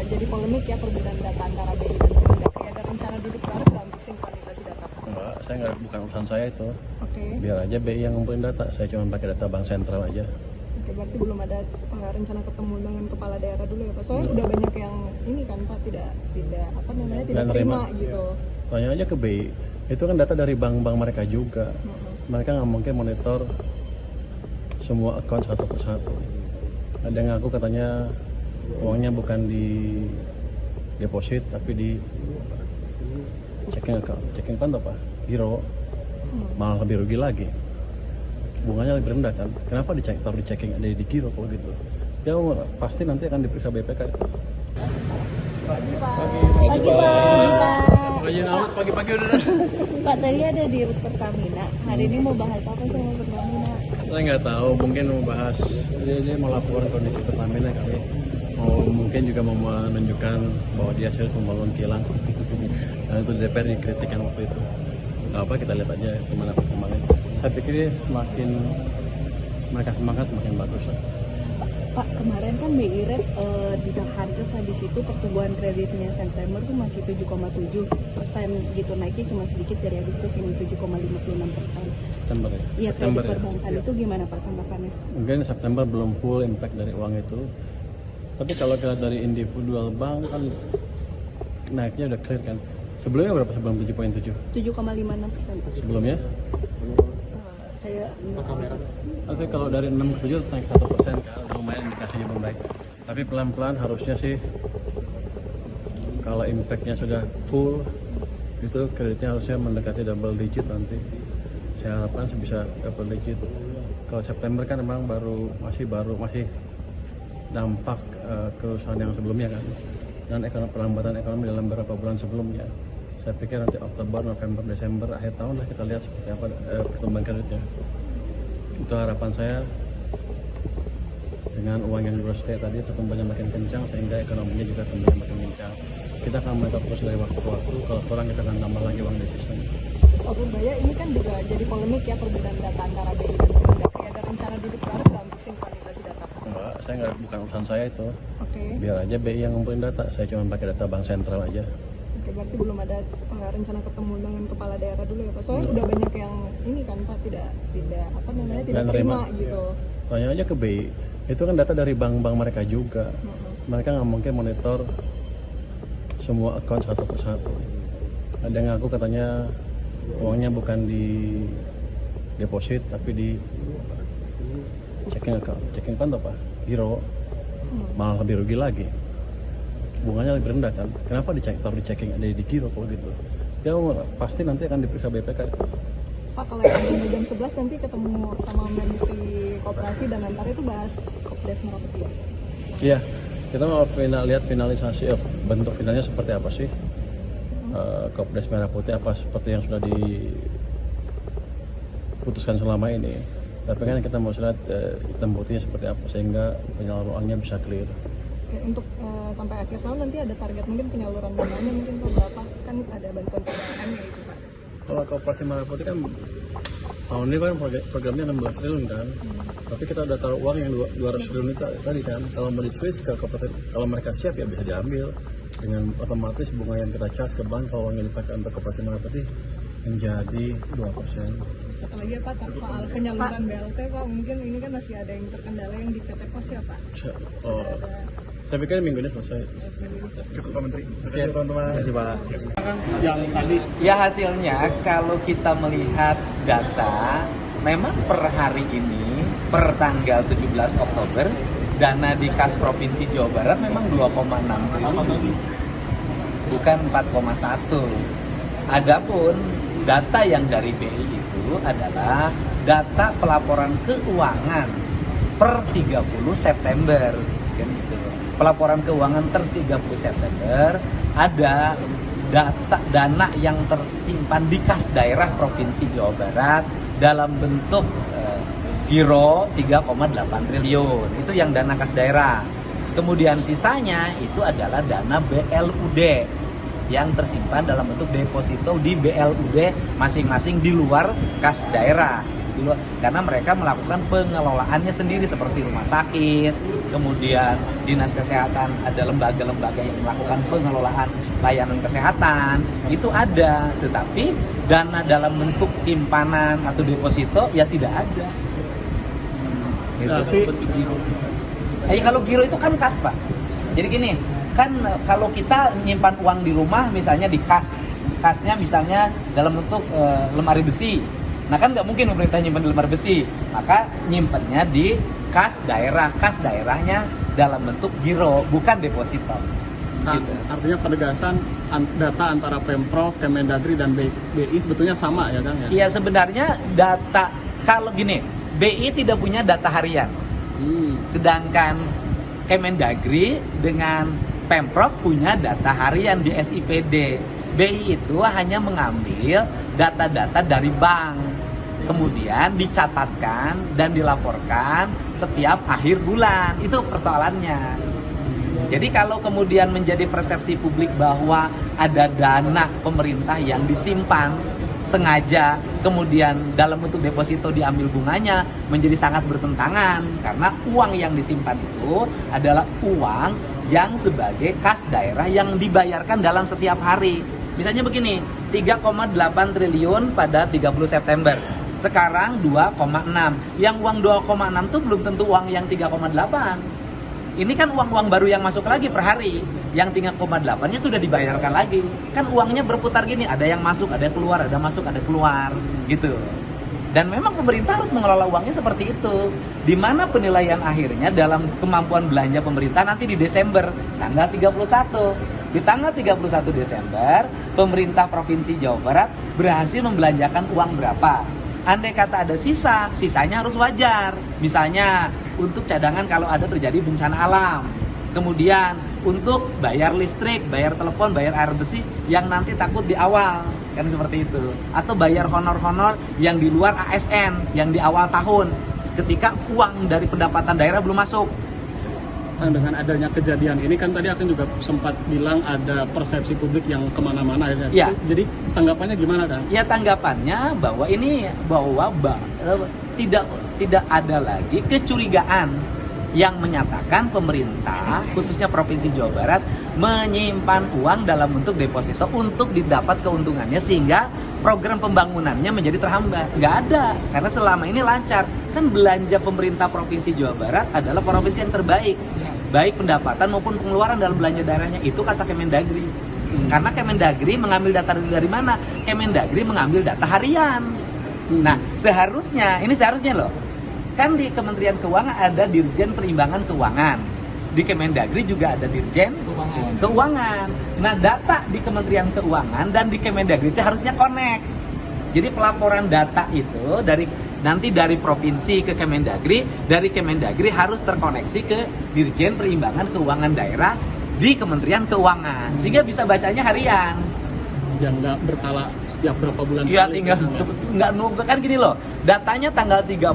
jadi polemik ya perbedaan data antara BI dan Kemendagri. Ada rencana duduk bareng nggak untuk sinkronisasi data? Enggak, saya nggak, bukan urusan saya itu. Oke. Biar aja BI yang ngumpulin data, saya cuma pakai data bank sentral aja. Oke, berarti belum ada rencana ketemu dengan kepala daerah dulu ya Pak? Soalnya udah banyak yang ini kan Pak tidak apa namanya tidak terima gitu. Tanya aja ke BI, itu kan data dari bank-bank mereka juga. Mereka nggak mungkin monitor semua akun satu persatu. Ada yang ngaku katanya uangnya bukan di deposit tapi di checking account apa? Giro. Malah lebih rugi lagi. Bunganya lebih rendah kan? Kenapa taruh di checking ada di giro kalau gitu? Ya pasti nanti akan diperiksa BPK. Pagi Pak. Pagi-pagi udah. Pak, tadi ada di Pertamina. Hari ini mau bahas apa sama Pertamina? Saya nggak tahu, mungkin mau bahas dia mau laporan kondisi Pertamina kali. Mungkin juga mau menunjukkan bahwa dia serius membangun kilang. Dan itu DPR dikritikan waktu itu. Nggak apa, kita lihat aja gimana perkembangannya. Saya pikir semakin mereka semangat semakin bagus. Pak, kemarin kan BI Rate ditahan, terus habis itu pertumbuhan kreditnya September tuh masih 7,7% gitu, naiknya cuma sedikit dari Agustus ini 7,56%. September ya? Iya, September kredit perbankan itu gimana Pak tanggapannya? Mungkin September belum full impact dari uang itu. Tapi kalau kita dari individual bank kan naiknya udah clear kan. Sebelumnya berapa sebelum 7,7? 7,56% Pak. Sebelumnya? Saya Oke, kalau dari 6 ke 7 naik 1% kan, lumayan indikasinya membaik. Tapi pelan-pelan harusnya sih kalau impactnya sudah full itu kreditnya harusnya mendekati double digit nanti. Saya harapkan bisa double digit. Kalau September kan memang masih dampak kerusakan yang sebelumnya kan, dan perlambatan ekonomi dalam beberapa bulan sebelumnya. Saya pikir nanti Oktober, November, Desember, akhir tahun lah kita lihat seperti apa pertumbuhan kreditnya. Itu harapan saya. Dengan uang yang di tadi pertumbuhannya makin kencang sehingga ekonominya juga tumbuhnya makin kencang. Kita akan monitor terus dari waktu ke waktu. Kalau kurang kita akan tambah lagi uang di sistem. Pak Purbaya, ini kan juga jadi polemik ya perbedaan data antara BI dan Kemendagri. Ada rencana duduk bareng nggak untuk sinkronisasi data? Enggak, saya nggak, bukan urusan saya itu. Oke. Biar aja BI yang ngumpulin data, saya cuma pakai data bank sentral aja. Oke, berarti belum ada rencana ketemu dengan kepala daerah dulu ya Pak? Soalnya udah banyak yang ini kan Pak tidak apa namanya tidak terima gitu. Tanya aja ke BI, itu kan data dari bank-bank mereka juga. Mereka nggak mungkin monitor semua akun satu persatu. Ada yang ngaku katanya uangnya bukan di deposit tapi di checking account apa? Giro. Malah lebih rugi lagi. Bunganya lebih rendah kan? Kenapa taruh di checking ada di giro kalau gitu? Ya pasti nanti akan diperiksa BPK. Pak, kalau yang jam 11 nanti ketemu sama Menteri Koperasi dan Antara itu bahas Kopdes Merah Putih ya? Iya, kita mau lihat finalisasi bentuk finalnya seperti apa sih? Kopdes Merah Putih apa seperti yang sudah diputuskan selama ini. Tapi kan kita mau lihat hitam putihnya seperti apa sehingga penyalurannya bisa clear. Oke, untuk sampai akhir tahun nanti ada target mungkin penyaluran dananya mungkin berapa? Kan ada bantuan PPKM ya itu Pak. Kalau Koperasi Merah Putih kan tahun ini kan programnya 16 triliun kan. Tapi kita udah taruh uang yang 200 triliun itu tadi kan. Kalau mau di-switch ke Koperasi, kalau mereka siap ya bisa diambil. Dengan otomatis bunga yang kita charge ke bank kalau uangnya dipakai untuk Koperasi Merah Putih menjadi 2%. Satu lagi ya Pak, soal penyaluran BLT Pak, mungkin ini kan masih ada yang terkendala yang di PT Pos ya Pak? Saya pikir minggu ini selesai. Cukup Pak Menteri. Terima kasih teman-teman. Terima kasih Pak. Yang tadi Ya hasilnya kalau kita melihat data, memang per hari ini, per tanggal 17 Oktober, dana di kas Provinsi Jawa Barat memang 2,6 triliun, bukan 4,1. Adapun data yang dari BI itu adalah data pelaporan keuangan per 30 September. Kan gitu. Pelaporan keuangan per 30 September ada dana yang tersimpan di kas daerah Provinsi Jawa Barat dalam bentuk giro 3,8 triliun. Itu yang dana kas daerah. Kemudian sisanya itu adalah dana BLUD yang tersimpan dalam bentuk deposito di BLUD masing-masing di luar kas daerah. gitu loh. Karena mereka melakukan pengelolaannya sendiri seperti rumah sakit, kemudian dinas kesehatan, ada lembaga-lembaga yang melakukan pengelolaan layanan kesehatan, itu ada. Tetapi dana dalam bentuk simpanan atau deposito ya tidak ada. Berarti Kalau giro itu kan kas, Pak. Jadi gini, kan kalau kita nyimpan uang di rumah misalnya di kas, kasnya misalnya dalam bentuk lemari besi. Nah kan nggak mungkin pemerintah nyimpan di lemari besi, maka nyimpannya di kas daerah. Kas daerahnya dalam bentuk giro, bukan deposito. Gitu. Artinya penegasan data antara Pemprov, Kemendagri dan BI sebetulnya sama ya Kang ya? Iya sebenarnya data, kalau gini, BI tidak punya data harian. Sedangkan Kemendagri dengan Pemprov punya data harian di SIPD. BI itu hanya mengambil data-data dari bank, kemudian dicatatkan dan dilaporkan setiap akhir bulan. Itu persoalannya. Jadi kalau kemudian menjadi persepsi publik bahwa ada dana pemerintah yang disimpan sengaja, kemudian dalam bentuk deposito diambil bunganya, menjadi sangat bertentangan. Karena uang yang disimpan itu adalah uang yang sebagai kas daerah yang dibayarkan dalam setiap hari. Misalnya begini, 3,8 triliun pada 30 September. Sekarang 2,6. Yang uang 2,6 itu belum tentu uang yang 3,8. Ini kan uang-uang baru yang masuk lagi per hari. Yang 3,8-nya sudah dibayarkan lagi. Kan uangnya berputar gini, ada yang masuk, ada yang keluar, ada masuk, ada keluar, gitu. Dan memang pemerintah harus mengelola uangnya seperti itu. Di mana penilaian akhirnya dalam kemampuan belanja pemerintah nanti di Desember, tanggal 31. Di tanggal 31 Desember, pemerintah Provinsi Jawa Barat berhasil membelanjakan uang berapa. Andai kata ada sisa, sisanya harus wajar. Misalnya untuk cadangan kalau ada terjadi bencana alam. Kemudian untuk bayar listrik, bayar telepon, bayar air bersih yang nanti takut di awal. Kan seperti itu. Atau bayar honor-honor yang di luar ASN, yang di awal tahun. Ketika uang dari pendapatan daerah belum masuk. Dengan adanya kejadian ini kan tadi Akan juga sempat bilang ada persepsi publik yang kemana-mana ya. Jadi tanggapannya gimana Kang? Ya tanggapannya bahwa tidak ada lagi kecurigaan yang menyatakan pemerintah khususnya Provinsi Jawa Barat menyimpan uang dalam bentuk deposito untuk didapat keuntungannya sehingga program pembangunannya menjadi terhambat. Nggak ada, karena selama ini lancar. Kan belanja pemerintah Provinsi Jawa Barat adalah provinsi yang terbaik, baik pendapatan maupun pengeluaran dalam belanja daerahnya, itu kata Kemendagri. Karena Kemendagri mengambil data dari mana? Kemendagri mengambil data harian. Nah seharusnya loh, kan di Kementerian Keuangan ada Dirjen Perimbangan Keuangan, di Kemendagri juga ada Dirjen Keuangan. Nah data di Kementerian Keuangan dan di Kemendagri itu harusnya connect. Jadi pelaporan data itu nanti dari provinsi ke Kemendagri, dari Kemendagri harus terkoneksi ke Dirjen Perimbangan Keuangan Daerah di Kementerian Keuangan, sehingga bisa bacanya harian. Yang nggak berkala setiap berapa bulan. Iya, tinggal nggak nunggu kan gini loh. Datanya tanggal 30,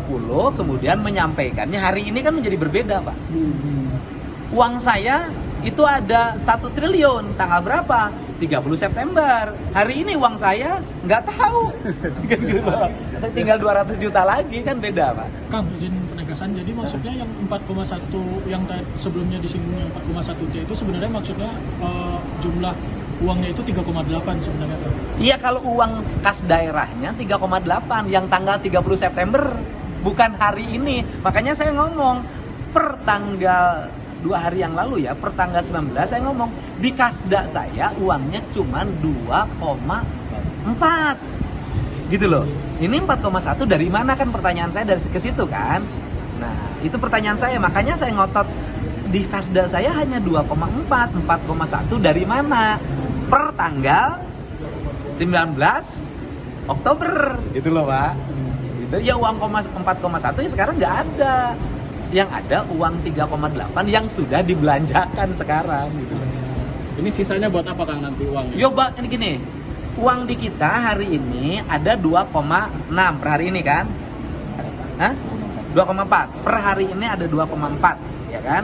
kemudian menyampaikannya hari ini kan menjadi berbeda, Pak. Uang saya itu ada 1 triliun, tanggal berapa? 30 September. Hari ini uang saya nggak tahu. Tinggal 200 juta lagi, kan beda, Pak. Kang, izin penegasan, jadi maksudnya yang 4,1 yang sebelumnya disinggung 4,1 T itu sebenarnya maksudnya jumlah uangnya itu 3,8 sebenarnya, Kang? Iya, kalau uang kas daerahnya 3,8 yang tanggal 30 September, bukan hari ini. Makanya saya ngomong per tanggal 2 hari yang lalu ya, per tanggal 19 saya ngomong di kasda saya uangnya cuma 2,4 gitu loh. Ini 4,1 dari mana, kan pertanyaan saya dari ke situ kan. Nah itu pertanyaan saya, makanya saya ngotot di kasda saya hanya 2,4, 4,1 dari mana per tanggal 19 Oktober gitu loh Pak. Itu ya uang 4,1 ya sekarang nggak ada. Yang ada uang 3,8 yang sudah dibelanjakan sekarang gitu. Ini sisanya buat apa Kang nanti uangnya? Yo Pak, ini gini. Uang di kita hari ini ada 2,6 per hari ini kan? Hah? 2,4. Per hari ini ada 2,4, ya kan?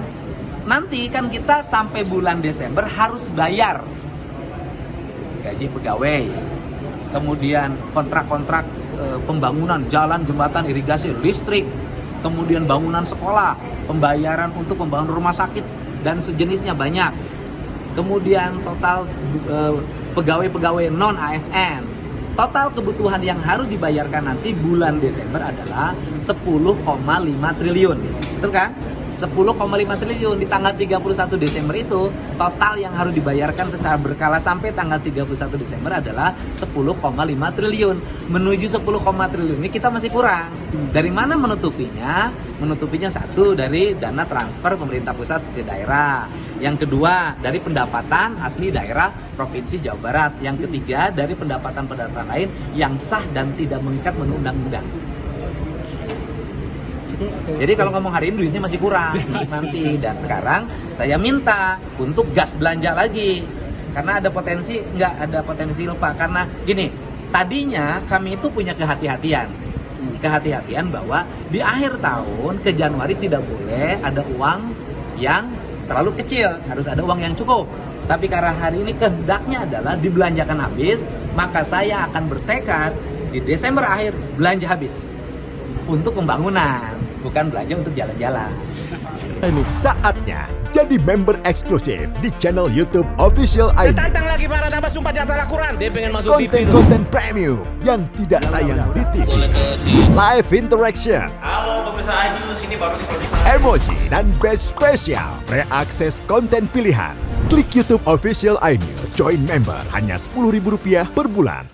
Nanti kan kita sampai bulan Desember harus bayar gaji pegawai, kemudian kontrak-kontrak pembangunan jalan, jembatan, irigasi, listrik, kemudian bangunan sekolah, pembayaran untuk pembangunan rumah sakit dan sejenisnya banyak. Kemudian total pegawai-pegawai non ASN. Total kebutuhan yang harus dibayarkan nanti bulan Desember adalah 10,5 triliun. Betul kan? 10,5 triliun di tanggal 31 Desember itu total yang harus dibayarkan secara berkala sampai tanggal 31 Desember adalah 10,5 triliun. Menuju 10, triliun ini kita masih kurang. Dari mana menutupinya? Menutupinya satu dari dana transfer pemerintah pusat ke daerah. Yang kedua dari pendapatan asli daerah Provinsi Jawa Barat. Yang ketiga dari pendapatan-pendapatan lain yang sah dan tidak mengikat menurut undang-undang. Jadi kalau ngomong hari ini duitnya masih kurang nanti, dan sekarang saya minta untuk gas belanja lagi karena ada potensi lupa. Karena gini, tadinya kami itu punya kehati-hatian bahwa di akhir tahun ke Januari tidak boleh ada uang yang terlalu kecil, harus ada uang yang cukup. Tapi karena hari ini kehendaknya adalah dibelanjakan habis, maka saya akan bertekad di Desember akhir belanja habis untuk pembangunan, bukan belanja untuk jalan-jalan. Ini saatnya jadi member eksklusif di channel YouTube Official iNews. Tantang lagi para nama sumpah di atas Al-Quran. Dia pengen masuk TV. Konten-konten premium yang tidak tayang di TV. Live interaction. Halo pemirsa iNews, ini baru selesai. Emoji dan badge spesial. Reakses konten pilihan. Klik YouTube Official iNews. Join member hanya Rp10.000 per bulan.